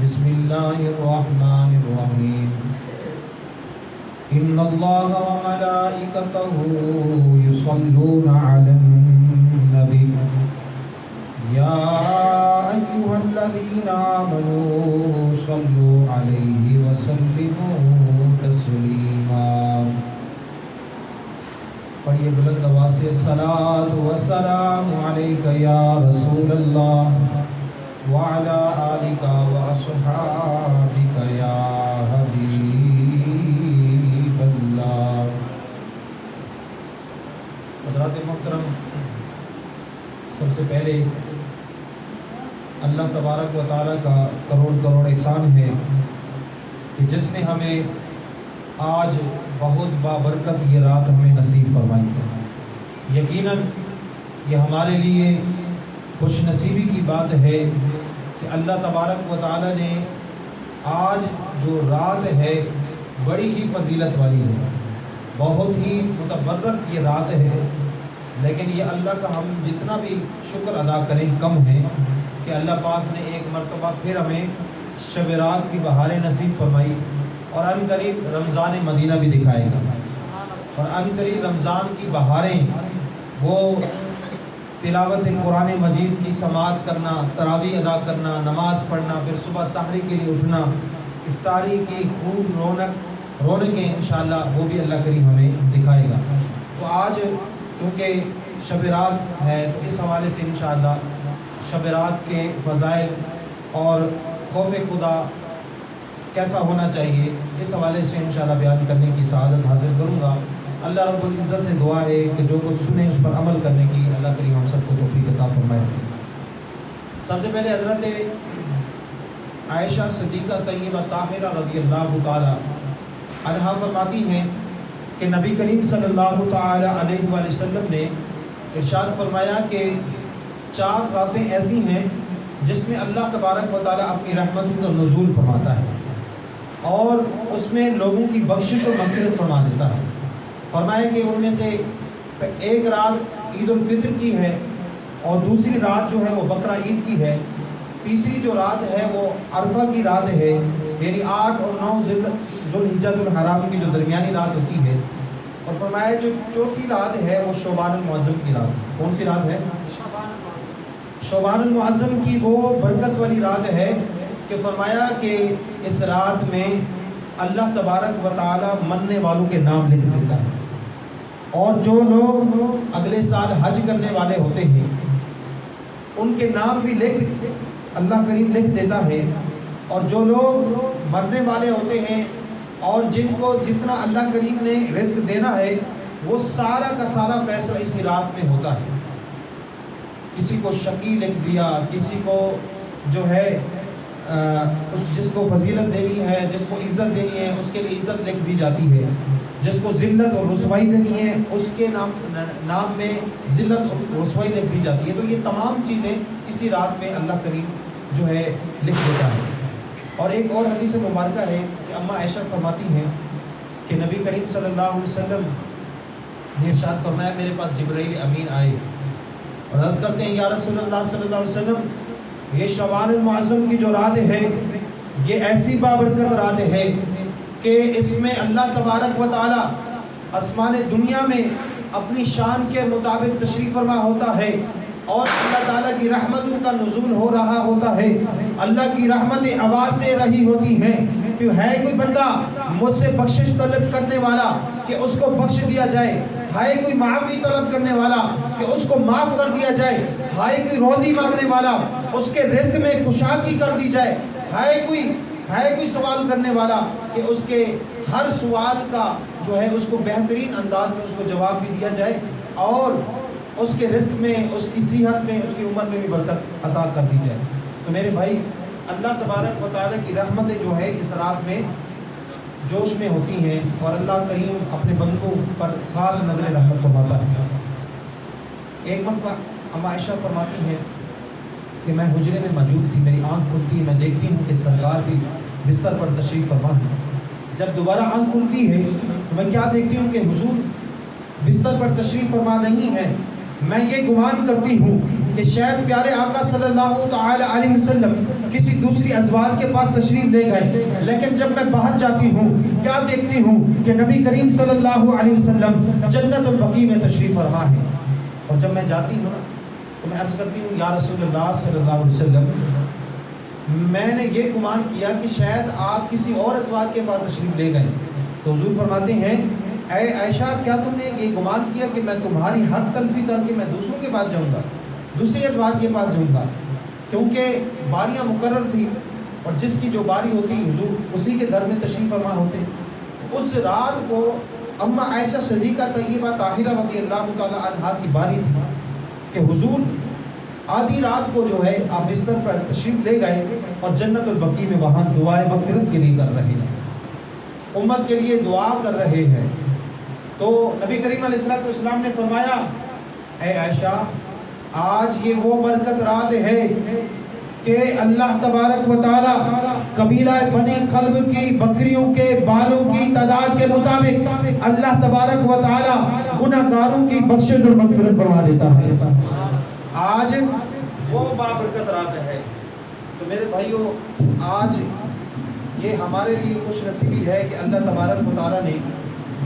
بسم اللہ الرحمن الرحیم ان اللہ وملائکتہ یصلون علی النبی یا ایھا الذین آمنوا صلوا علیہ وسلموا تسلیما۔ پڑھیے بلند آواز سے صلاۃ و سلام علیک یا رسول اللہ وعلی آلک واصحابک یا حبیب اللہ۔ حضرات محترم، سب سے پہلے اللہ تبارک و تعالیٰ کا کروڑ کروڑ احسان ہے کہ جس نے ہمیں آج بہت بابرکت یہ رات ہمیں نصیب فرمائی ہے۔ یقیناً یہ ہمارے لیے خوش نصیبی کی بات ہے کہ اللہ تبارک و تعالیٰ نے آج جو رات ہے بڑی ہی فضیلت والی ہے، بہت ہی متبرک یہ رات ہے، لیکن یہ اللہ کا ہم جتنا بھی شکر ادا کریں کم ہے کہ اللہ پاک نے ایک مرتبہ پھر ہمیں شب رات کی بہاریں نصیب فرمائی، اور ان قریب رمضان مدینہ بھی دکھائے گا، اور ان قریب رمضان کی بہاریں وہ تلاوت قرآن مجید کی سماعت کرنا، تراویح ادا کرنا، نماز پڑھنا، پھر صبح سحری کے لیے اٹھنا، افطاری کی خوب رونقیں انشاءاللہ وہ بھی اللہ کریم ہمیں دکھائے گا۔ تو آج کیونکہ شب رات ہے تو اس حوالے سے انشاءاللہ شب رات کے فضائل اور خوف خدا کیسا ہونا چاہیے اس حوالے سے انشاءاللہ بیان کرنے کی سعادت حاصل کروں گا۔ اللہ رب العزت سے دعا ہے کہ جو کچھ سنیں اس پر عمل کرنے کی اللہ کریم ہم سب کو توفیق عطا فرمائے۔ سب سے پہلے حضرت عائشہ صدیقہ طیبہ طاہرہ رضی اللہ تعالی عنہا فرماتی ہیں کہ نبی کریم صلی اللہ تعالی علیہ وآلہ وسلم نے ارشاد فرمایا کہ 4 راتیں ایسی ہیں جس میں اللہ تبارک و تعالی اپنی رحمتوں کا نزول فرماتا ہے اور اس میں لوگوں کی بخشش و مغفرت فرما دیتا ہے۔ فرمایا کہ ان میں سے ایک رات عید الفطر کی ہے اور دوسری رات جو ہے وہ بقرہ عید کی ہے، تیسری جو رات ہے وہ عرفہ کی رات ہے، یعنی 8 اور 9 ذوالحجۃ الحرام کی جو درمیانی رات ہوتی ہے، اور فرمایا جو چوتھی رات ہے وہ شعبان المعظم کی رات۔ کون سی رات ہے؟ شعبان المعظم کی وہ برکت والی رات ہے کہ فرمایا کہ اس رات میں اللہ تبارک و تعالی مننے والوں کے نام لکھ دیتا ہے، اور جو لوگ اگلے سال حج کرنے والے ہوتے ہیں ان کے نام بھی اللہ کریم لکھ دیتا ہے، اور جو لوگ مرنے والے ہوتے ہیں اور جن کو جتنا اللہ کریم نے رزق دینا ہے وہ سارا کا سارا فیصلہ اسی رات میں ہوتا ہے۔ کسی کو شقی لکھ دیا، کسی کو جو ہے جس کو فضیلت دینی ہے، جس کو عزت دینی ہے اس کے لیے عزت لکھ دی جاتی ہے، جس کو ذلت اور رسوائی دینی ہے اس کے نام میں ذلت اور رسوائی لکھ دی جاتی ہے۔ تو یہ تمام چیزیں اسی رات میں اللہ کریم جو ہے لکھ دیتا ہے۔ اور ایک اور حدیث مبارکہ ہے کہ اماں عائشہ فرماتی ہیں کہ نبی کریم صلی اللہ علیہ وسلم نے ارشاد فرمایا میرے پاس جبرائیل امین آئے اور عرض کرتے ہیں یا رسول اللہ صلی اللہ علیہ وسلم یہ شعبان المعظم کی جو رات ہے یہ ایسی بابرکت رات ہے کہ اس میں اللہ تبارک و تعالی آسمان دنیا میں اپنی شان کے مطابق تشریف فرما ہوتا ہے اور اللہ تعالیٰ کی رحمتوں کا نزول ہو رہا ہوتا ہے۔ اللہ کی رحمتیں آواز دے رہی ہوتی ہیں کہ ہے کوئی بندہ مجھ سے بخشش طلب کرنے والا کہ اس کو بخش دیا جائے، ہے کوئی معافی طلب کرنے والا کہ اس کو معاف کر دیا جائے، ہے کوئی روزی مانگنے والا اس کے رزق میں کشادگی کر دی جائے، ہے کوئی سوال کرنے والا کہ اس کے ہر سوال کا جو ہے اس کو بہترین انداز میں اس کو جواب بھی دیا جائے، اور اس کے رزق میں، اس کی صحت میں، اس کی عمر میں بھی برکت عطا کر دی جائے۔ تو میرے بھائی اللہ تبارک و تعالیٰ کی رحمتیں جو ہے اس رات میں جوش میں ہوتی ہیں اور اللہ کریم اپنے بندوں پر خاص نظر رحمت فرماتا ہے۔ ایک مرتبہ اماں عائشہ فرماتی ہیں کہ میں حجرے میں موجود تھی، میری آنکھ کھلتی ہے، میں دیکھتی ہوں کہ سرکار بھی بستر پر تشریف فرما ہے۔ جب دوبارہ آنکھ کھلتی ہے تو میں کیا دیکھتی ہوں کہ حضور بستر پر تشریف فرما نہیں ہے۔ میں یہ گمان کرتی ہوں کہ شاید پیارے آقا صلی اللہ تعالی علیہ وسلم کسی دوسری ازواج کے پاس تشریف لے گئے، لیکن جب میں باہر جاتی ہوں کیا دیکھتی ہوں کہ نبی کریم صلی اللہ علیہ وسلم جنت البقیع میں تشریف فرما ہے۔ اور جب میں جاتی ہوں نا تو میں عرض کرتی ہوں یا رسول اللہ صلی اللہ علیہ وسلم میں نے یہ گمان کیا کہ شاید آپ کسی اور ازواج کے پاس تشریف لے گئے، تو حضور فرماتے ہیں اے عائشہ کیا تم نے یہ گمان کیا کہ میں تمہاری حق تلفی کر کے میں دوسروں کے پاس جاؤں گا، دوسری ازواج کے پاس جاؤں گا؟ کیونکہ باریاں مقرر تھی اور جس کی جو باری ہوتی حضور اسی کے گھر میں تشریف فرما ہوتے۔ اس رات کو اما عائشہ صدیقہ طیبہ طاہرہ رضی اللہ تعالی عنہا کی باری تھی کہ حضور آدھی رات کو جو ہے آپ بستر پر تشریف لے گئے اور جنت البقیع میں وہاں دعائے مغفرت کے لیے کر رہے ہیں، امت کے لیے دعا کر رہے ہیں۔ تو نبی کریم علیہ السلام نے فرمایا اے عائشہ آج یہ وہ برکت رات ہے کہ اللہ تبارک و تعالی قبیلہ بنی قلب کی بکریوں کے بالوں کی تعداد کے مطابق اللہ تبارک و تعالی گناہگاروں کی بخشش اور مغفرت فرما دیتا ہے۔ آج وہ بابرکت رات ہے۔ تو میرے بھائیو آج یہ ہمارے لیے خوش نصیبی ہے کہ اللہ تبارک و تعالی نے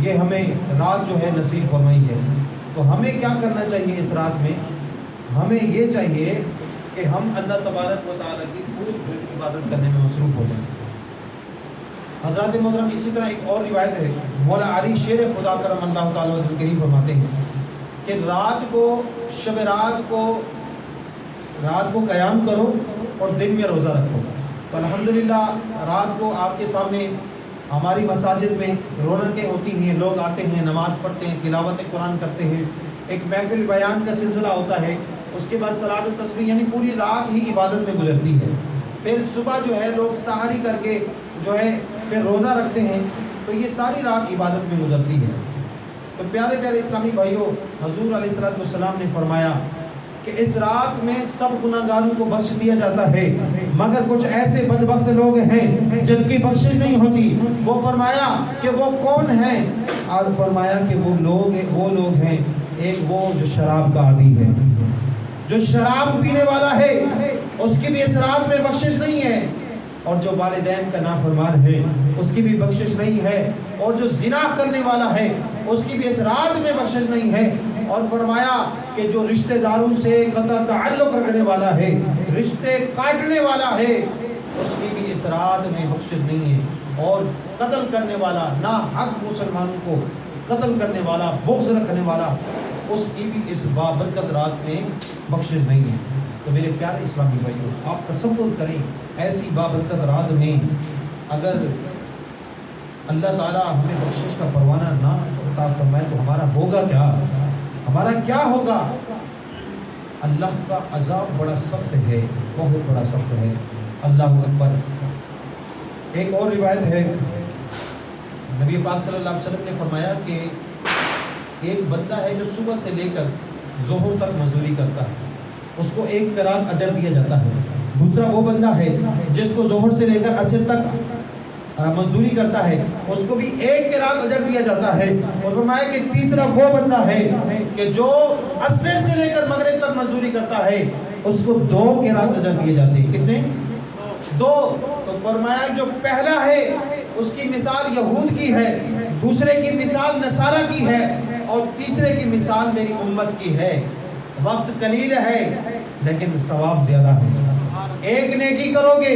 یہ ہمیں رات جو ہے نصیب فرمائی ہے۔ تو ہمیں کیا کرنا چاہیے اس رات میں؟ ہمیں یہ چاہیے کہ ہم اللہ تبارک و تعالیٰ کی پوری پوری عبادت کرنے میں مصروف ہو جائیں۔ حضرات محترم اسی طرح ایک اور روایت ہے، مولا علی شیر خدا کرم اللہ تعالیٰ وسلم کریم فرماتے ہیں کہ رات کو شب رات کو قیام کرو اور دن میں روزہ رکھو۔ تو الحمدللہ رات کو آپ کے سامنے ہماری مساجد میں رونقیں ہوتی ہیں، لوگ آتے ہیں، نماز پڑھتے ہیں، تلاوت قرآن کرتے ہیں، ایک محفل بیان کا سلسلہ ہوتا ہے، اس کے بعد صلاۃ التسبیح، یعنی پوری رات ہی عبادت میں گزرتی ہے۔ پھر صبح جو ہے لوگ سحری کر کے جو ہے پھر روزہ رکھتے ہیں، تو یہ ساری رات عبادت میں گزرتی ہے۔ تو پیارے پیارے اسلامی بھائیوں، حضور علیہ السلام نے فرمایا کہ اس رات میں سب گناہگاروں کو بخش دیا جاتا ہے، مگر کچھ ایسے بدبخت لوگ ہیں جن کی بخشش نہیں ہوتی۔ وہ فرمایا کہ وہ کون ہیں؟ اور فرمایا کہ وہ لوگ ہیں، ایک وہ جو شراب کا عادی ہے، جو شراب پینے والا ہے، اس کی بھی اس رات میں بخشش نہیں ہے، اور جو والدین کا نافرمان ہے اس کی بھی بخشش نہیں ہے، اور جو زنا کرنے والا ہے اس کی بھی اس رات میں بخشش نہیں ہے، اور فرمایا کہ جو رشتہ داروں سے قطع تعلق رکھنے والا ہے، رشتے کاٹنے والا ہے، اس کی بھی اس رات میں بخشش نہیں ہے، اور قتل کرنے والا، ناحق مسلمانوں کو قتل کرنے والا، بغض رکھنے والا، اس کی بھی اس بابرکت رات میں بخشش نہیں ہے۔ تو میرے پیارے اسلامی بھائیوں، آپ تصور کریں ایسی بابرکت رات میں اگر اللہ تعالیٰ ہمیں بخشش کا پروانہ نہ عطا فرمائے تو ہمارا ہوگا کیا؟ ہمارا کیا ہوگا؟ اللہ کا عذاب بڑا سخت ہے، بہت بڑا سخت ہے۔ اللہ اکبر۔ ایک اور روایت ہے، نبی پاک صلی اللہ علیہ وسلم نے فرمایا کہ ایک بندہ ہے جو صبح سے لے کر ظہر تک مزدوری کرتا ہے، اس کو 1 قرات اجر دیا جاتا ہے۔ دوسرا وہ بندہ ہے جس کو ظہر سے لے کر عصر تک مزدوری کرتا ہے، اس کو بھی 1 قرات اجر دیا جاتا ہے۔ اور فرمایا کہ تیسرا وہ بندہ ہے کہ جو عصر سے لے کر مغرب تک مزدوری کرتا ہے، اس کو 2 قرات اجر دیے جاتے ہیں۔ کتنے؟ 2۔ تو فرمایا جو پہلا ہے اس کی مثال یہود کی ہے، دوسرے کی مثال نصارہ کی ہے، اور تیسرے کی مثال میری امت کی ہے۔ وقت قلیل ہے لیکن ثواب زیادہ ہے۔ ایک نیکی کرو گے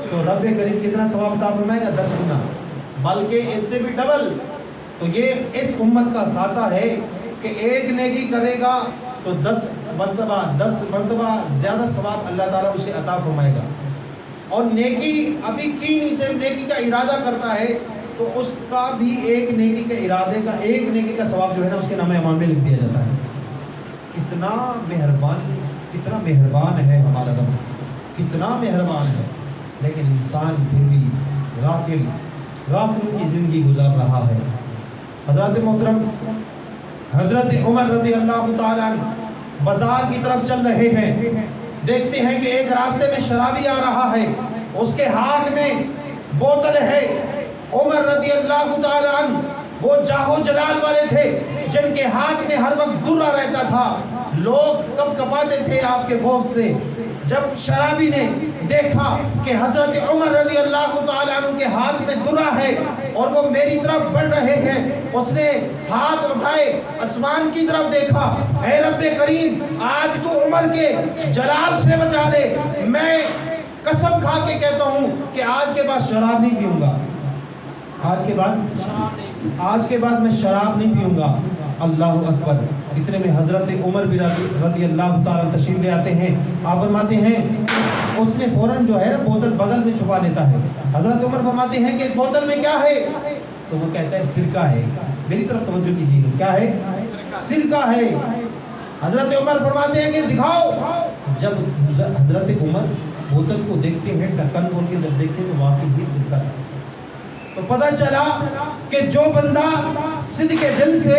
تو رب کریم کتنا ثواب عطا فرمائے گا؟ 10 گنا، بلکہ اس سے بھی ڈبل۔ تو یہ اس امت کا خاصہ ہے کہ ایک نیکی کرے گا تو 10 مرتبہ زیادہ ثواب اللہ تعالیٰ اسے عطا فرمائے گا۔ اور نیکی ابھی کی نہیں، صرف نیکی کا ارادہ کرتا ہے تو اس کا بھی ایک نیکی کے ارادے کا، ایک نیکی کا ثواب جو ہے نا اس کے نام اعمال میں لکھ دیا جاتا ہے۔ کتنا مہربان ہے ہمارا رب، کتنا مہربان ہے، لیکن انسان پھر بھی غافلوں کی زندگی گزار رہا ہے۔ حضرات محترم، حضرت عمر رضی اللہ تعالیٰ عنہ بازار کی طرف چل رہے ہیں، دیکھتے ہیں کہ ایک راستے میں شرابی آ رہا ہے، اس کے ہاتھ میں بوتل ہے۔ عمر رضی اللہ تعالیٰ عنہ وہ جاہو جلال والے تھے جن کے ہاتھ میں ہر وقت درہ رہتا تھا، لوگ کب کپاتے تھے آپ کے گوشت سے، جب شرابی نے دیکھا کہ حضرت عمر رضی اللہ تعالیٰ عنہ کے ہاتھ میں درہ ہے اور وہ میری طرف بڑھ رہے ہیں، اس نے ہاتھ اٹھائے آسمان کی طرف دیکھا، اے رب کریم آج تو عمر کے جلال سے بچا لے، میں قسم کھا کے کہتا ہوں کہ آج کے بعد شراب نہیں پیوں گا، آج کے بعد میں شراب نہیں پیوں گا۔ اللہ اکبر۔ اتنے میں حضرت عمر بھی رضی اللہ تعالیٰ تشریف لے آتے ہیں، آپ فرماتے ہیں اس نے فوراً جو ہے نا بوتل بغل میں چھپا لیتا ہے۔ حضرت عمر فرماتے ہیں کہ اس بوتل میں کیا ہے؟ تو وہ کہتا ہے سرکہ ہے۔ میری طرف توجہ کیجیے، کیا ہے؟ سرکہ ہے۔ حضرت عمر فرماتے ہیں کہ دکھاؤ۔ جب حضرت عمر بوتل کو دیکھتے ہیں، ڈھکن کھول کے جب دیکھتے ہیں تو واقعی ہی سرکہ ہے۔ تو پتہ چلا کہ جو بندہ صدق دل سے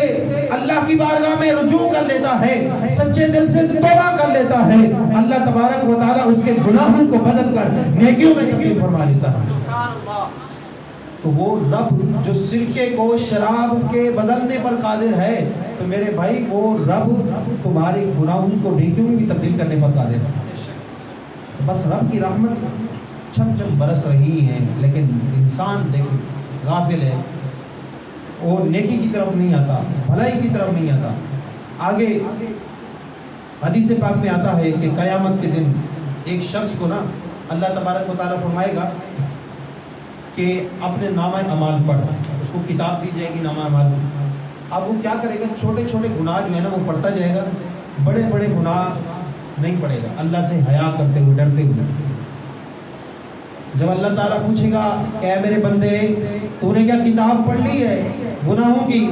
اللہ کی بارگاہ میں رجوع کر لیتا ہے، سچے دل سے توبہ کر لیتا ہے، اللہ تبارک و تعالیٰ اس کے گناہوں کو بدل کر نیکیوں میں تبدیل فرما دیتا ہے۔ تو وہ رب جو سرکے کو شراب کے بدلنے پر قادر ہے، تو میرے بھائی وہ رب تمہارے گناہوں کو نیکیوں میں بھی تبدیل کرنے پر قادر ہے۔ بس رب کی رحمت چھم چھم برس رہی ہے، لیکن انسان دیکھیں غافل ہے، وہ نیکی کی طرف نہیں آتا، بھلائی کی طرف نہیں آتا۔ آگے حدیث پاک میں آتا ہے کہ قیامت کے دن ایک شخص کو نا اللہ تبارک و تعالیٰ فرمائے گا کہ اپنے نامہ اعمال پڑھ، اس کو کتاب دی جائے گی نامہ اعمال۔ اب وہ کیا کرے گا؟ چھوٹے چھوٹے گناہ جو ہے نا وہ پڑھتا جائے گا، بڑے بڑے گناہ نہیں پڑے گا، اللہ سے حیا کرتے ہوئے، ڈرتے ہوئے۔ جب اللہ تعالیٰ پوچھے گا کہ اے میرے بندے تو نے کیا کتاب پڑھ لی ہے گناہوں کی؟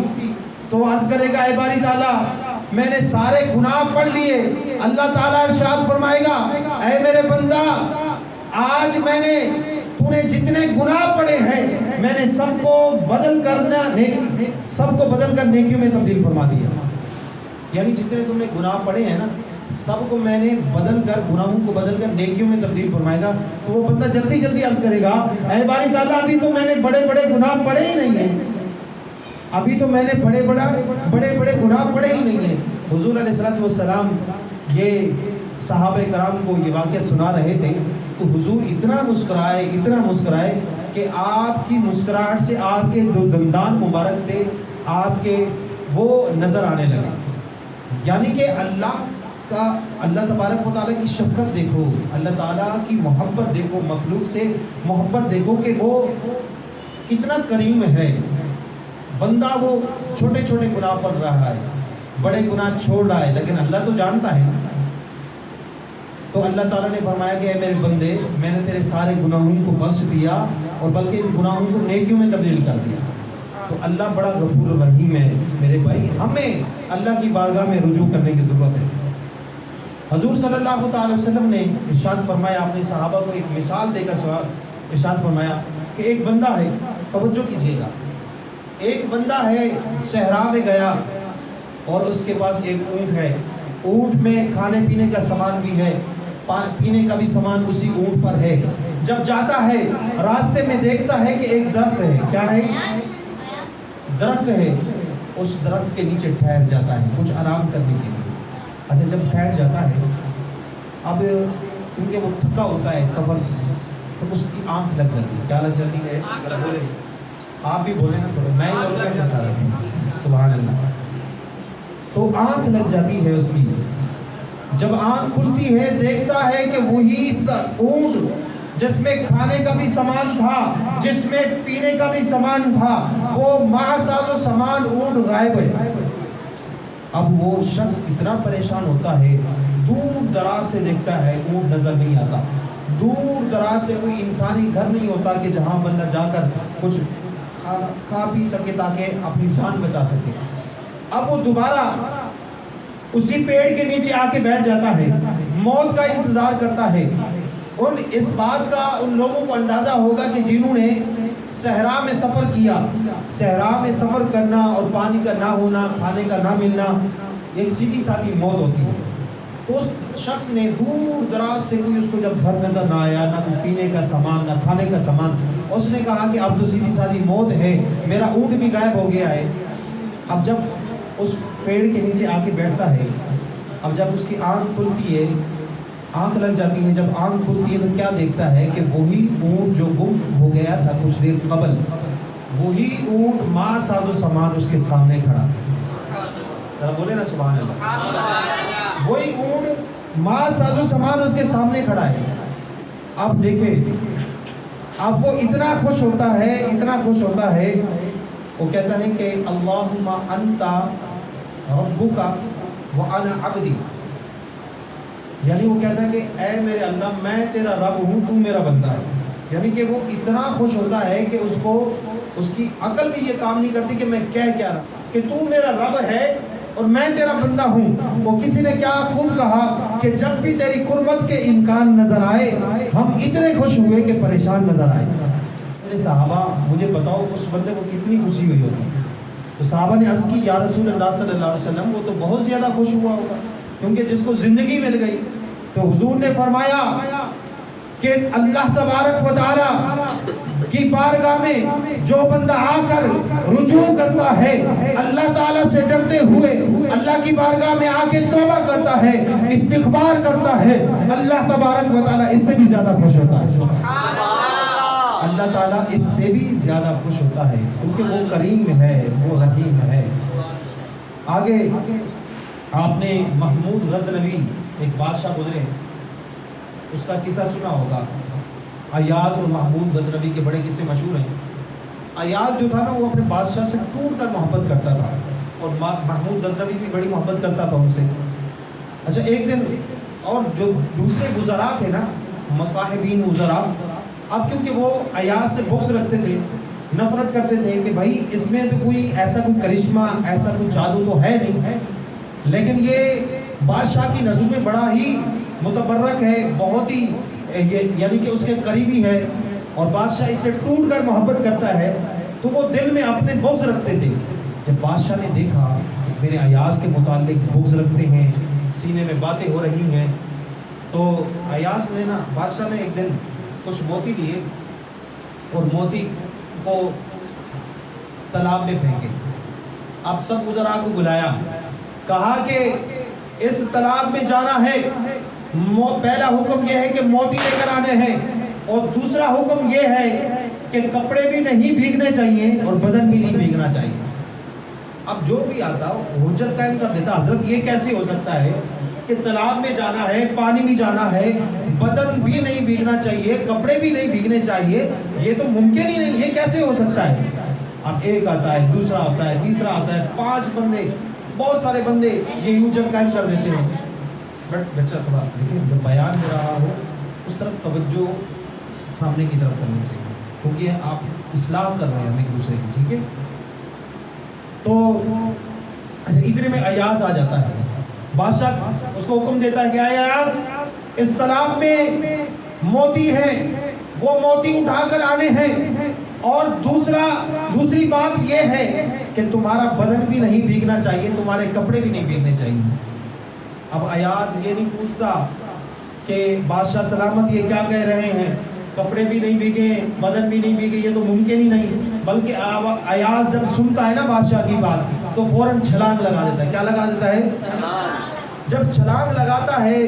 تو عرض کرے گا اے باری تعالیٰ میں نے سارے گناہ پڑھ لیے۔ اللہ تعالیٰ ارشاد فرمائے گا اے میرے بندہ آج میں نے تو نے جتنے گناہ پڑے ہیں میں نے سب کو بدل کر نیکیوں میں تبدیل فرما دیا۔ یعنی جتنے تم نے گناہ پڑے ہیں نا سب کو میں نے بدل کر، گناہوں کو بدل کر نیکیوں میں تبدیل فرمائے گا۔ تو وہ بندہ جلدی جلدی عرض کرے گا اے باری تعالیٰ ابھی تو میں نے بڑے بڑے گناہ پڑے ہی نہیں ہیں، ابھی تو میں نے بڑے بڑے گناہ پڑے ہی نہیں ہیں۔ حضور علیہ السلام یہ صحابہ کرام کو یہ واقعہ سنا رہے تھے تو حضور اتنا مسکرائے کہ آپ کی مسکراہٹ سے آپ کے جو دندان مبارک تھے آپ کے وہ نظر آنے لگے۔ یعنی کہ اللہ تبارک و تعالیٰ کی شفقت دیکھو، اللہ تعالیٰ کی محبت دیکھو، مخلوق سے محبت دیکھو کہ وہ کتنا کریم ہے۔ بندہ وہ چھوٹے چھوٹے گناہ پڑھ رہا ہے، بڑے گناہ چھوڑ رہا ہے، لیکن اللہ تو جانتا ہے۔ تو اللہ تعالیٰ نے فرمایا کہ اے میرے بندے میں نے تیرے سارے گناہوں کو بخش دیا اور بلکہ ان گناہوں کو نیکیوں میں تبدیل کر دیا۔ تو اللہ بڑا غفور رحیم ہے میرے بھائی، ہمیں اللہ کی بارگاہ میں رجوع کرنے کی ضرورت ہے۔ حضور صلی اللہ تعالی وسلم نے ارشاد فرمایا، اپنے صحابہ کو ایک مثال دے کر ارشاد فرمایا کہ ایک بندہ ہے، توجہ کیجیے گا، ایک بندہ ہے صحرا میں گیا اور اس کے پاس ایک اونٹ ہے، اونٹ میں کھانے پینے کا سامان بھی ہے، پینے کا بھی سامان اسی اونٹ پر ہے۔ جب جاتا ہے راستے میں دیکھتا ہے کہ ایک درخت ہے، کیا ہے؟ درخت ہے، اس درخت کے نیچے ٹھہر جاتا ہے کچھ آرام کرنے کے لیے۔ اچھا جب ٹھہر جاتا ہے، اب کیونکہ وہ تھکا ہوتا ہے سفر، تو اس کی آنکھ لگ جاتی ہے۔ کیا لگ جاتی ہے؟ بولے آپ بھی بولیں نا تھوڑا، میں ہی بولوں گا سارا، سبحان اللہ۔ تو آنکھ لگ جاتی ہے اس کی۔ جب آنکھ کھلتی ہے دیکھتا ہے کہ وہی اونٹ جس میں کھانے کا بھی سامان تھا، جس میں پینے کا بھی سامان تھا، وہ معاذ و سامان اونٹ غائب ہے۔ اب وہ شخص اتنا پریشان ہوتا ہے، دور دراز سے دیکھتا ہے اونٹ نظر نہیں آتا، دور دراز سے کوئی انسانی گھر نہیں ہوتا کہ جہاں بندہ جا کر کچھ کھا پی سکے تاکہ اپنی جان بچا سکے۔ اب وہ دوبارہ اسی پیڑ کے نیچے آ کے بیٹھ جاتا ہے، موت کا انتظار کرتا ہے۔ اس بات کا ان لوگوں کو اندازہ ہوگا کہ جنہوں نے صحرا میں سفر کیا، صحرا میں سفر کرنا اور پانی کا نہ ہونا، کھانے کا نہ ملنا، ایک سیدھی سادھی موت ہوتی ہے۔ تو اس شخص نے دور دراز سے کوئی اس کو جب گھر نظر نہ آیا، نہ کوئی پینے کا سامان، نہ کھانے کا سامان، اس نے کہا کہ اب تو سیدھی سادھی موت ہے، میرا اونٹ بھی غائب ہو گیا ہے۔ اب جب اس پیڑ کے نیچے آ کے بیٹھتا ہے، اب جب اس کی آنکھ کھلتی ہے آنکھ لگ جاتی ہے. جب آنکھ کھلتی ہے تو کیا دیکھتا ہے کہ وہی اونٹ جو گم ہو گیا تھا کچھ دیر قبل، وہی اونٹ ماں ساز و سامان اس کے سامنے کھڑا. ذرا بولے نا سبحان اللہ. وہی اونٹ ماں ساز و سامان اس کے سامنے کھڑا ہے. اب دیکھیں اب وہ اتنا خوش ہوتا ہے، اتنا خوش ہوتا ہے، وہ کہتا ہے کہ اللہم انت ربک وانا عبدی. یعنی وہ کہتا ہے کہ اے میرے اللہ میں تیرا رب ہوں، تو میرا بندہ ہے. یعنی کہ وہ اتنا خوش ہوتا ہے کہ اس کی عقل بھی یہ کام نہیں کرتی کہ میں کہہ کیا رہا کہ تو میرا رب ہے اور میں تیرا بندہ ہوں. وہ کسی نے کیا خوب کہا کہ جب بھی تیری قربت کے امکان نظر آئے ہم اتنے خوش ہوئے کہ پریشان نظر آئے. میرے صحابہ مجھے بتاؤ اس بندے کو کتنی خوشی ہوئی ہوگی. تو صحابہ نے عرض کی یا رسول اللہ صلی اللہ علیہ وسلم وہ تو بہت زیادہ خوش ہوا ہوگا کیونکہ جس کو زندگی مل گئی. تو حضور نے فرمایا کہ اللہ تبارک و تعالی کی بارگاہ میں جو بندہ آ کر رجوع کرتا ہے، اللہ تعالیٰ سے ڈرتے ہوئے اللہ کی بارگاہ میں آ کے توبہ کرتا ہے، استغفار کرتا ہے، اللہ تبارک و تعالیٰ اس سے بھی زیادہ خوش ہوتا ہے. اللہ تعالیٰ اس سے بھی زیادہ خوش ہوتا ہے کیونکہ وہ کریم ہے، وہ رحیم ہے. آگے آپ نے محمود غزنوی ایک بادشاہ گزرے، اس کا قصہ سنا ہوگا. ایاز اور محمود غزنوی کے بڑے قصے مشہور ہیں. ایاز جو تھا نا وہ اپنے بادشاہ سے ٹوٹ کر محبت کرتا تھا اور محمود غزنوی بھی بڑی محبت کرتا تھا ان سے. اچھا ایک دن اور جو دوسرے وزراء تھے نا، مصاحبین وزراء، اب کیونکہ وہ ایاز سے بغض رکھتے تھے، نفرت کرتے تھے کہ بھائی اس میں تو کوئی ایسا کوئی کرشمہ، ایسا کوئی جادو تو ہے نہیں، لیکن یہ بادشاہ کی نظر میں بڑا ہی متبرک ہے، بہت ہی یعنی کہ اس کے قریبی ہے اور بادشاہ اس سے ٹوٹ کر محبت کرتا ہے. تو وہ دل میں اپنے بغض رکھتے تھے. جب بادشاہ نے دیکھا میرے ایاز کے متعلق بغض رکھتے ہیں، سینے میں باتیں ہو رہی ہیں، تو ایاز نے نا بادشاہ نے ایک دن کچھ موتی لیے اور موتی کو تالاب میں پھینکے. اب سب وزراء کو بلایا، کہا کہ اس تالاب میں جانا ہے. پہلا حکم یہ ہے کہ موتی لے کر آنے ہیں اور دوسرا حکم یہ ہے کہ کپڑے بھی نہیں بھیگنے چاہیے اور بدن بھی نہیں بھیگنا چاہیے. اب جو بھی آتا حجت قائم کر دیتا، حضرت یہ کیسے ہو سکتا ہے کہ تالاب میں جانا ہے، پانی بھی جانا ہے، بدن بھی نہیں بھیگنا چاہیے، کپڑے بھی نہیں بھیگنے چاہیے، یہ تو ممکن ہی نہیں، یہ کیسے ہو سکتا ہے. اب ایک آتا ہے، دوسرا آتا ہے، تیسرا آتا ہے، 5 بندے، بہت سارے بندے یہ حجت قائم کر دیتے ہیں. بٹ بچہ تھوڑا لیکن جب بیان ہو رہا ہو اس طرف توجہ سامنے کی طرف کرنی چاہیے کیونکہ آپ اصلاح کر رہے ہیں ایک دوسرے کی. ٹھیک ہے، تو اتنے میں ایاز آ جاتا ہے. بادشاہ اس کو حکم دیتا ہے کہ ایاز اس تالاب میں موتی ہے، وہ موتی اٹھا کر آنے ہیں، اور دوسری بات یہ ہے کہ تمہارا بدن بھی نہیں بھیگنا چاہیے، تمہارے کپڑے بھی نہیں بھیگنے چاہیے. اب ایاز یہ نہیں پوچھتا کہ بادشاہ سلامت یہ کیا کہہ رہے ہیں، کپڑے بھی نہیں بھیگے، بدن بھی نہیں بھیگے، یہ تو ممکن ہی نہیں. بلکہ ایاز جب سنتا ہے نا بادشاہ کی بات تو فوراً چھلانگ لگا دیتا ہے. کیا لگا دیتا ہے؟ جب چھلانگ لگاتا ہے،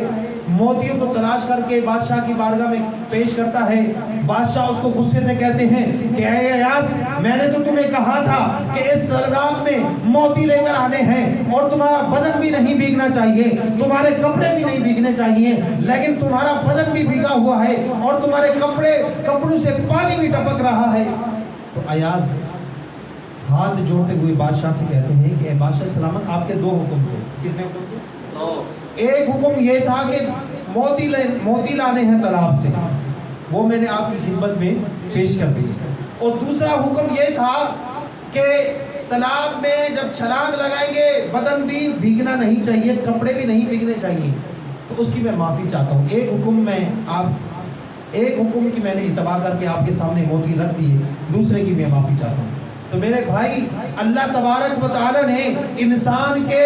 موتیوں کو تلاش کر کے بادشاہ کی بارگاہ میں پیش کرتا ہے. بادشاہ اس کو غصے سے کہتے ہیں کہ اے ایاز، میں نے تو تمہیں کہا تھا کہ اس تالاب میں موتی لے کر آنے ہیں اور تمہارا بدن بھی نہیں بھیگنا چاہیے، تمہارے کپڑے بھی نہیں بھیگنے چاہیے، لیکن تمہارا بدن بھی بھیگا ہوا ہے اور تمہارے کپڑوں سے پانی بھی ٹپک رہا ہے. تو ایاز ہاتھ جوڑتے ہوئے بادشاہ سے کہتے ہیں کہ اے بادشاہ سلامت، آپ کے 2 حکم تھے. کتنے حکم تھے؟ ایک حکم یہ تھا کہ موتی لانے ہیں تالاب سے، وہ میں نے آپ کی خدمت میں پیش کر دی. اور دوسرا حکم یہ تھا کہ تالاب میں جب چھلانگ لگائیں گے بدن بھی بھیگنا نہیں چاہیے، کپڑے بھی نہیں بھیگنے چاہیے. تو اس کی میں معافی چاہتا ہوں. ایک حکم کی میں نے اتباع کر کے آپ کے سامنے موتی رکھ دیے، دوسرے کی میں معافی چاہتا ہوں. تو میرے بھائی، اللہ تبارک و تعالی نے انسان کے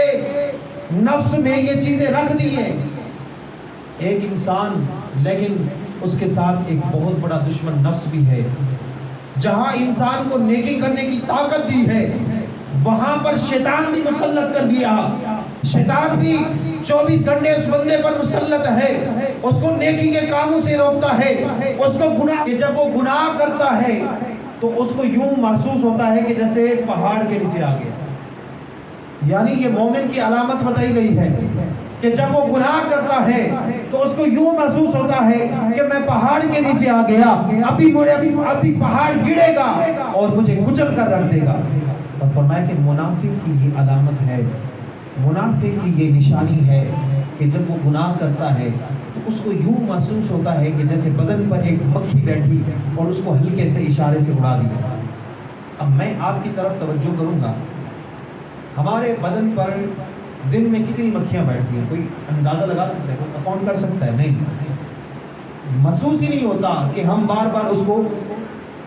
نفس میں یہ چیزیں رکھ دی ہیں. ایک انسان، لیکن اس کے ساتھ ایک بہت بڑا دشمن نفس بھی ہے. جہاں انسان کو نیکی کرنے کی طاقت دی ہے وہاں پر شیطان بھی مسلط کر دیا. شیطان بھی 24 گھنٹے اس بندے پر مسلط ہے. اس کو نیکی کے کاموں سے روکتا ہے، اس کو گناہ، کہ جب وہ گناہ کرتا ہے تو اس کو یوں محسوس ہوتا ہے کہ جیسے پہاڑ کے نیچے آ گیا. یعنی یہ مومن کی علامت بتائی گئی ہے کہ جب وہ گناہ کرتا ہے تو اس کو یوں محسوس ہوتا ہے کہ میں پہاڑ کے نیچے آ گیا، ابھی پہاڑ گرے گا اور مجھے کچل کر رکھ دے گا. اور فرمایا کہ منافق کی یہ علامت ہے، منافق کی یہ نشانی ہے کہ جب وہ گناہ کرتا ہے تو اس کو یوں محسوس ہوتا ہے کہ جیسے بدن پر ایک مکھی بیٹھی اور اس کو ہلکے سے اشارے سے اڑا دیا. اب میں آپ کی طرف توجہ کروں گا، ہمارے بدن پر دن میں کتنی مکھیاں بیٹھتی ہیں؟ کوئی اندازہ لگا سکتا ہے؟ کوئی اکاؤنٹ کر سکتا ہے؟ نہیں، محسوس ہی نہیں ہوتا کہ ہم بار بار اس کو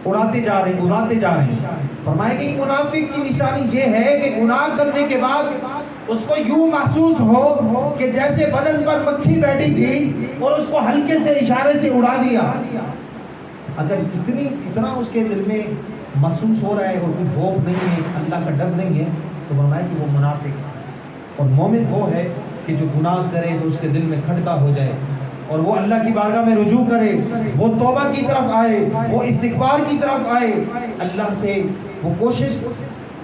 اڑاتے جا رہے ہیں. فرمایا کہ منافق کی نشانی یہ ہے کہ گناہ کرنے کے بعد اس کو یوں محسوس ہو کہ جیسے بدن پر مکھی بیٹھی تھی اور اس کو ہلکے سے اشارے سے اڑا دیا. اگر اتنا اس کے دل میں محسوس ہو رہا ہے اور کوئی خوف نہیں ہے، اللہ کا ڈر نہیں ہے، تو فرمایا کہ وہ منافق ہے. اور مومن وہ ہے کہ جو گناہ کرے تو اس کے دل میں کھٹکا ہو جائے اور وہ اللہ کی بارگاہ میں رجوع کرے، وہ توبہ کی طرف آئے، وہ استغفار کی طرف آئے، اللہ سے وہ کوشش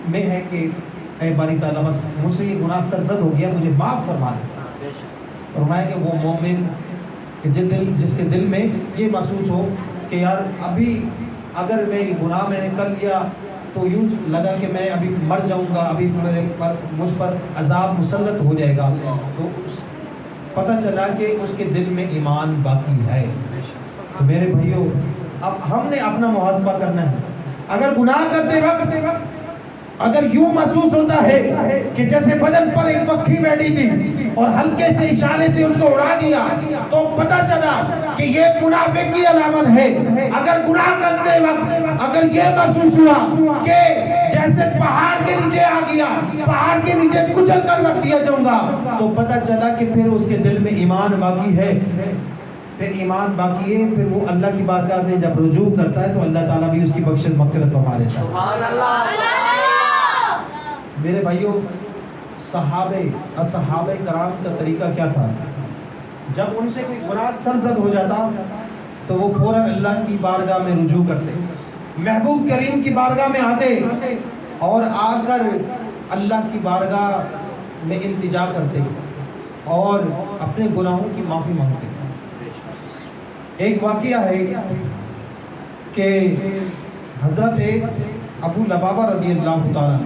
میں ہے کہ اے باری تعالیٰ بس مجھ سے یہ گناہ سرزد ہو گیا، مجھے معاف فرما دے. فرمایا کہ وہ مومن کہ جس کے دل میں یہ محسوس ہو کہ یار ابھی اگر میں یہ گناہ میں نے کر لیا تو یوں لگا کہ میں ابھی مر جاؤں گا، ابھی مجھ پر عذاب مسلط ہو جائے گا، تو پتہ چلا کہ اس کے دل میں ایمان باقی ہے. تو میرے بھائیوں، اب ہم نے اپنا محاسبہ کرنا ہے. اگر گناہ کرتے وقت اگر یوں محسوس ہوتا ہے کہ جیسے بدن پر ایک مکھی بیٹھی تھی اور ہلکے سے اشارے سے اس کو اڑا دیا، تو پتہ چلا کہ یہ منافق کی علامت ہے. اگر گناہ کرتے وقت اگر یہ محسوس ہوا کہ جیسے پہاڑ کے نیچے آ گیا، پہاڑ کے نیچے کچل کر رکھ دیا جاؤں گا، تو پتہ چلا کہ پھر اس کے دل میں ایمان باقی ہے. پھر ایمان باقی ہے، پھر وہ اللہ کی بارگاہ میں جب رجوع کرتا ہے تو اللہ تعالیٰ بھی اس کی بخشش مغفرت فرما دیتا ہے. سبحان اللہ. میرے بھائیوں، صحابہ کرام کا طریقہ کیا تھا؟ جب ان سے کوئی گناہ سرزد ہو جاتا تو وہ فوراً اللہ کی بارگاہ میں رجوع کرتے، محبوب کریم کی بارگاہ میں آتے اور آ کر اللہ کی بارگاہ میں التجا کرتے اور اپنے گناہوں کی معافی مانگتے. ایک واقعہ ہے کہ حضرت ابو لبابہ رضی اللہ تعالیٰ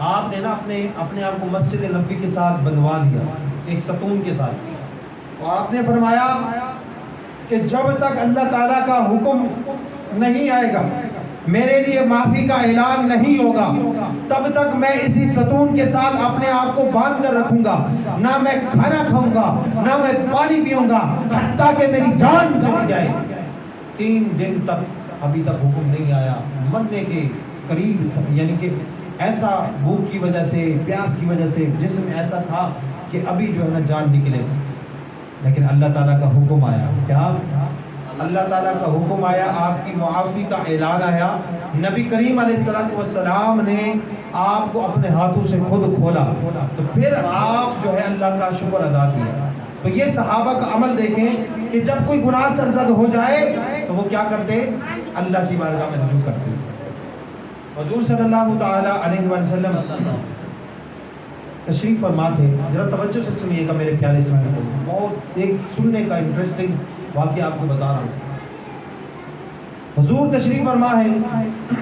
آپ نے نا اپنے آپ کو مسجد نبوی کے ساتھ بندھوا دیا، ایک ستون کے ساتھ، اور آپ نے فرمایا کہ جب تک اللہ تعالیٰ کا حکم نہیں آئے گا، میرے لیے معافی کا اعلان نہیں ہوگا، تب تک میں اسی ستون کے ساتھ اپنے آپ کو باندھ کر رکھوں گا، نہ میں کھانا کھاؤں گا، نہ میں پانی پیوں گا، حتیٰ کہ میری جان چلی جائے. 3 دن تک ابھی تک حکم نہیں آیا، مرنے کے قریب، یعنی کہ ایسا بھوک کی وجہ سے، پیاس کی وجہ سے جسم ایسا تھا کہ ابھی جو ہے نا جان نکلے. لیکن اللہ تعالیٰ کا حکم آیا. کیا؟ اللہ تعالیٰ کا حکم آیا، آپ کی معافی کا اعلان آیا. نبی کریم علیہ السلام نے آپ کو اپنے ہاتھوں سے خود کھولا، تو پھر آپ جو ہے اللہ کا شکر ادا کیا. تو یہ صحابہ کا عمل دیکھیں کہ جب کوئی گناہ سرزد ہو جائے تو وہ کیا کرتے؟ اللہ کی بارگاہ میں رجوع کرتے. حضور صلی اللہ تعالی علیہ وسلم تشریف فرما تھے. ذرا توجہ سے سنیے گا میرے پیارے سامنے کو، بہت ایک سننے کا انٹرسٹنگ واقعہ آپ کو بتا رہا ہوں. حضور تشریف فرما ہے،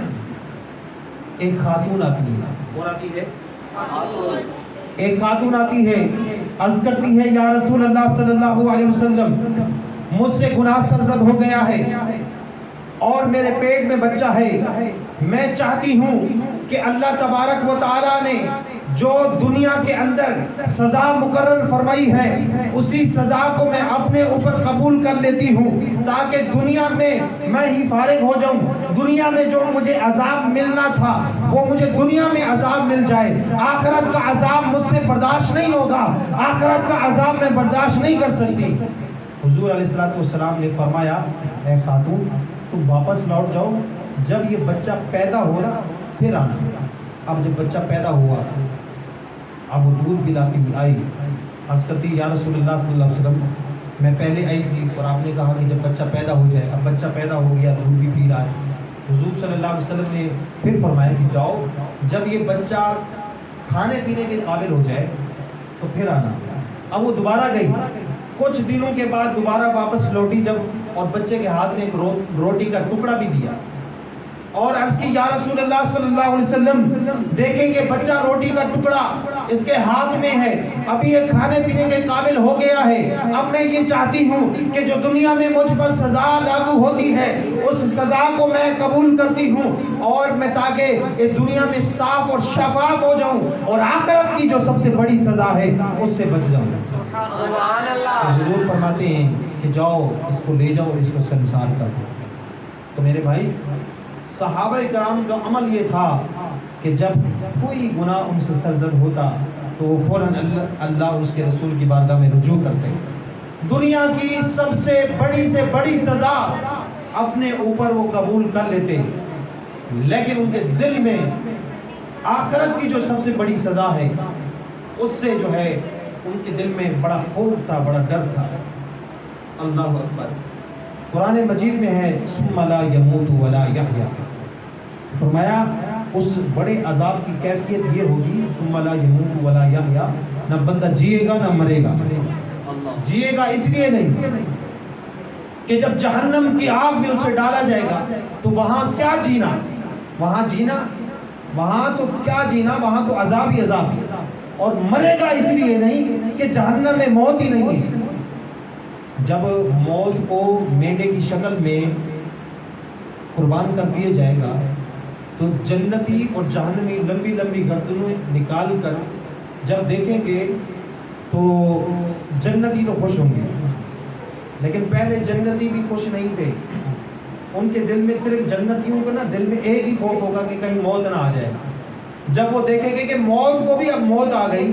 ایک خاتون آتی ہے. کون آتی ہے؟ ایک خاتون آتی ہے، عرض کرتی ہے یا رسول اللہ صلی اللہ علیہ وسلم، مجھ سے گناہ سرزد ہو گیا ہے اور میرے پیٹ میں بچہ ہے. میں چاہتی ہوں کہ اللہ تبارک و تعالیٰ نے جو دنیا کے اندر سزا مقرر فرمائی ہے اسی سزا کو میں اپنے اوپر قبول کر لیتی ہوں، تاکہ دنیا میں میں ہی فارغ ہو جاؤں. دنیا میں جو مجھے عذاب ملنا تھا وہ مجھے دنیا میں عذاب مل جائے. آخرت کا عذاب مجھ سے برداشت نہیں ہوگا، آخرت کا عذاب میں برداشت نہیں کر سکتی. حضور علیہ السلام نے فرمایا اے خاتون تم واپس لوٹ جاؤ، جب یہ بچہ پیدا ہو رہا پھر آنا. اب جب بچہ پیدا ہوا اب وہ دودھ پلا کے آئی، عرض کرتی یا رسول اللہ صلی اللہ علیہ وسلم میں پہلے آئی تھی اور آپ نے کہا کہ جب بچہ پیدا ہو جائے، اب بچہ پیدا ہو گیا، دودھ بھی پی رہا ہے۔ حضور صلی اللہ علیہ وسلم نے پھر فرمایا کہ جاؤ، جب یہ بچہ کھانے پینے کے قابل ہو جائے تو پھر آنا۔ اب وہ دوبارہ گئی، کچھ دنوں کے بعد دوبارہ واپس لوٹی جب، اور بچے کے ہاتھ میں ایک روٹی کا ٹکڑا بھی دیا، اور عرض کی یا رسول اللہ صلی اللہ علیہ وسلم دیکھیں کہ بچہ روٹی کا ٹکڑا اس کے ہاتھ میں ہے، ابھی یہ کھانے پینے کے قابل ہو گیا ہے، اب میں یہ چاہتی ہوں کہ جو دنیا میں مجھ پر سزا لاگو ہوتی ہے اس سزا کو میں قبول کرتی ہوں، اور میں تاکہ اس دنیا میں صاف اور شفاف ہو جاؤں اور آخرت کی جو سب سے بڑی سزا ہے اس سے بچ جاؤں۔ سبحان اللہ۔ حضور فرماتے ہیں کہ جاؤ اس کو لے جاؤ، اس کو سنسار کر دو۔ تو میرے بھائی، صحابہ کرام کا عمل یہ تھا کہ جب کوئی گناہ ان سے سرزد ہوتا تو وہ فوراً اللہ اور اس کے رسول کی بارگاہ میں رجوع کرتے۔ دنیا کی سب سے بڑی سزا اپنے اوپر وہ قبول کر لیتے، لیکن ان کے دل میں آخرت کی جو سب سے بڑی سزا ہے اس سے جو ہے ان کے دل میں بڑا خوف تھا، بڑا ڈر تھا۔ اللہ اکبر۔ قرآن مجید میں ہے ثم لا يموت ولا يحيى، فرمایا اس بڑے عذاب کی کیفیت یہ ہوگی ثم لا يموت ولا يحيى، نہ بندہ جیے گا نہ مرے گا۔ جیے گا اس لیے نہیں کہ جب جہنم کی آگ میں اسے ڈالا جائے گا تو وہاں کیا جینا، وہاں تو کیا جینا، وہاں تو عذاب ہی عذاب ہے۔ اور مرے گا اس لیے نہیں کہ جہنم میں موت ہی نہیں ہے۔ جب موت کو مینڈے کی شکل میں قربان کر دیا جائے گا تو جنتی اور جہنمی لمبی لمبی گردنیں نکال کر جب دیکھیں گے تو جنتی تو خوش ہوں گے، لیکن پہلے جنتی بھی خوش نہیں تھے۔ ان کے دل میں صرف جنتیوں کو نا دل میں ایک ہی خوف ہوگا کہ کہیں موت نہ آ جائے۔ جب وہ دیکھیں گے کہ موت کو بھی اب موت آ گئی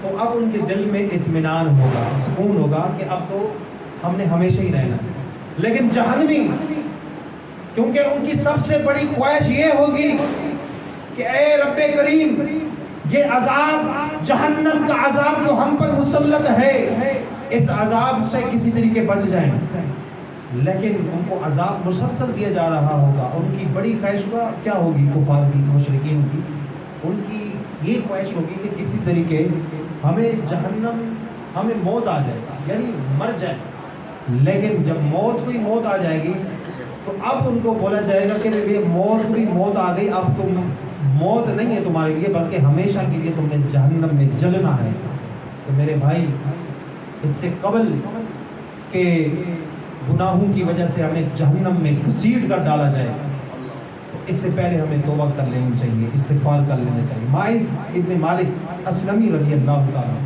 تو اب ان کے دل میں اطمینان ہوگا، سکون ہوگا کہ اب تو ہم نے ہمیشہ ہی رہنا ہے۔ لیکن جہنمی، کیونکہ ان کی سب سے بڑی خواہش یہ ہوگی کہ اے رب کریم، یہ عذاب، جہنم کا عذاب جو ہم پر مسلط ہے، اس عذاب سے کسی طریقے بچ جائیں۔ لیکن ان کو عذاب مسلسل دیا جا رہا ہوگا، ان کی بڑی خواہش کیا ہوگی؟ کفار کی، مشرکین کی، ان کی یہ خواہش ہوگی کہ کسی طریقے ہمیں جہنم، ہمیں موت آ جائے، یعنی مر جائے۔ لیکن جب موت کوئی موت آ جائے گی تو اب ان کو بولا جائے گا کہ موت کوئی موت آ گئی، اب تم موت نہیں ہے تمہارے لیے، بلکہ ہمیشہ کے لیے تم نے جہنم میں جلنا ہے۔ تو میرے بھائی، اس سے قبل کہ گناہوں کی وجہ سے ہمیں جہنم میں گھسیٹ کر ڈالا جائے تو اس سے پہلے ہمیں توبہ کر لینی چاہیے، استغفار کر لینا چاہیے۔ ماعز ابن مالک اسلمی رضی اللہ تعالیٰ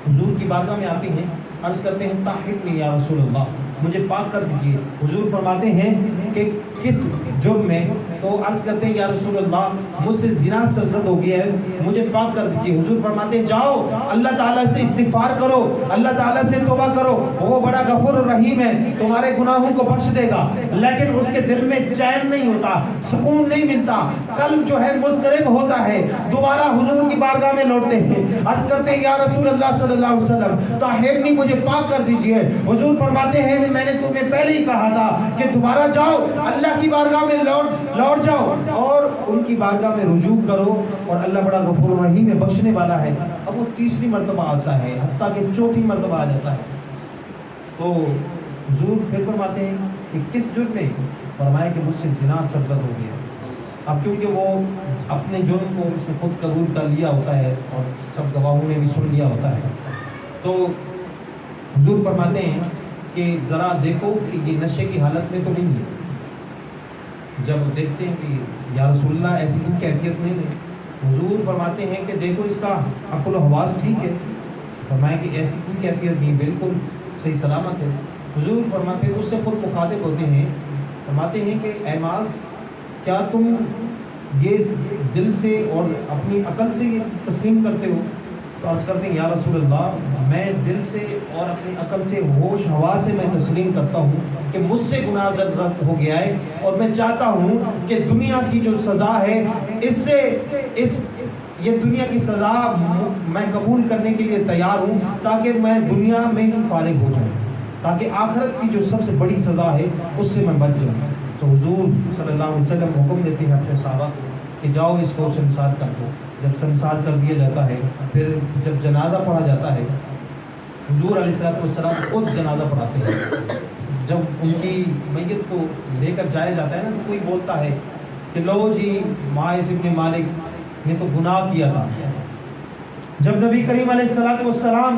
حضور کی بارگاہ میں آتے ہیں، عرض کرتے ہیں طاہرنی یا رسول اللہ، مجھے پاک کر دیجئے۔ حضور فرماتے ہیں کہ کس جرم میں؟ تو عرض کرتے ہیں یا رسول اللہ، مجھ سے زنا سرزد ہو گیا ہے، مجھے پاک کر دیجئے۔ حضور فرماتے ہیں جاؤ اللہ تعالیٰ سے استغفار کرو، اللہ تعالیٰ سے توبہ کرو، وہ بڑا غفور الرحیم ہے، تمہارے گناہوں کو بخش دے گا۔ لیکن اس کے دل میں چین نہیں ہوتا، سکون نہیں ملتا، قلب جو ہے مضطرب ہوتا ہے۔ دوبارہ حضور کی بارگاہ میں لوٹتے ہیں، عرض کرتے ہیں یا رسول اللہ صلی اللہ علیہ وسلم طاہرنی، مجھے پاک کر دیجئے۔ حضور فرماتے ہیں میں نے تمہیں پہلے ہی کہا تھا کہ دوبارہ جاؤ اللہ کی بارگاہ میں لوٹ جاؤ اور ان کی بارگاہ میں رجوع کرو، اور اللہ بڑا غفور الرحیم ہے، بخشنے والا ہے۔ اب وہ تیسری مرتبہ آتا ہے، حتیٰ کہ چوتھی مرتبہ آ جاتا ہے تو حضور پھر فرماتے ہیں کہ کس جرم میں؟ فرمایا کہ مجھ سے زنا سرزد ہو گیا۔ اب کیونکہ وہ اپنے جرم کو اس نے خود قبول کر لیا ہوتا ہے اور سب گواہوں نے بھی سن لیا ہوتا ہے، تو حضور فرماتے ہیں کہ ذرا دیکھو کہ یہ نشے کی حالت میں تو نہیں ہے۔ جب دیکھتے ہیں کہ یا رسول اللہ ایسی کوئی کیفیت نہیں ہے، حضور فرماتے ہیں کہ دیکھو اس کا عقل و حواس ٹھیک ہے، فرمایا کہ ایسی کوئی کیفیت نہیں، بالکل صحیح سلامت ہے۔ حضور فرماتے ہیں، اس سے خود مخاطب ہوتے ہیں، فرماتے ہیں کہ اے معاذ، کیا تم یہ دل سے اور اپنی عقل سے یہ تسلیم کرتے ہو؟ تو عرض کرتے ہیں یا رسول اللہ، میں دل سے اور اپنی عقل سے، ہوش حواس سے میں تسلیم کرتا ہوں کہ مجھ سے گناہ زرزد ہو گیا ہے، اور میں چاہتا ہوں کہ دنیا کی جو سزا ہے یہ دنیا کی سزا میں قبول کرنے کے لیے تیار ہوں، تاکہ میں دنیا میں ہی فارغ ہو جاؤں۔ تاکہ آخرت کی جو سب سے بڑی سزا ہے اس سے میں بچ جاؤں۔ تو حضور صلی اللہ علیہ وسلم حکم دیتے ہیں اپنے صحابہ کہ جاؤ اس کو سنسار کر دو۔ جب سنسار کر دیا جاتا ہے، پھر جب جنازہ پڑھا جاتا ہے، حضور علیہ السلام خود جنازہ پڑھاتے ہیں۔ جب ان کی میت کو لے کر جایا جاتا ہے نا، تو کوئی بولتا ہے کہ لو جی ماعز ابن مالک نے تو گناہ کیا تھا۔ جب نبی کریم علیہ السلام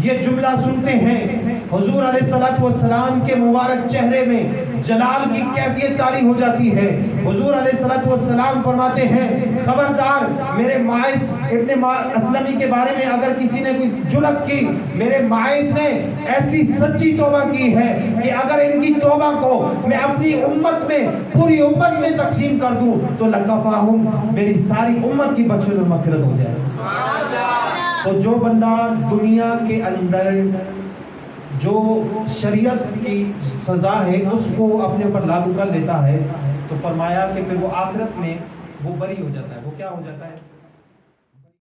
یہ جملہ سنتے ہیں، حضور علیہ السلام کے مبارک چہرے میں جلال کی کیفیت طاری ہو جاتی ہے۔ حضور علیہ السلام فرماتے ہیں خبردار میرے ماعز ابن اسلمی کے بارے میں اگر کسی نے کوئی جرأت کی، میرے ماعز نے ایسی سچی توبہ کی ہے کہ اگر ان کی توبہ کو میں اپنی امت میں، پوری امت میں تقسیم کر دوں تو لکفاہم، میری ساری امت کی بخشش و مغفرت ہو جائے۔ سبحان اللہ۔ تو جو بندہ دنیا کے اندر جو شریعت کی سزا ہے اس کو اپنے اوپر لاگو کر لیتا ہے، تو فرمایا کہ پھر وہ آخرت میں وہ بری ہو جاتا ہے۔ وہ کیا ہو جاتا ہے؟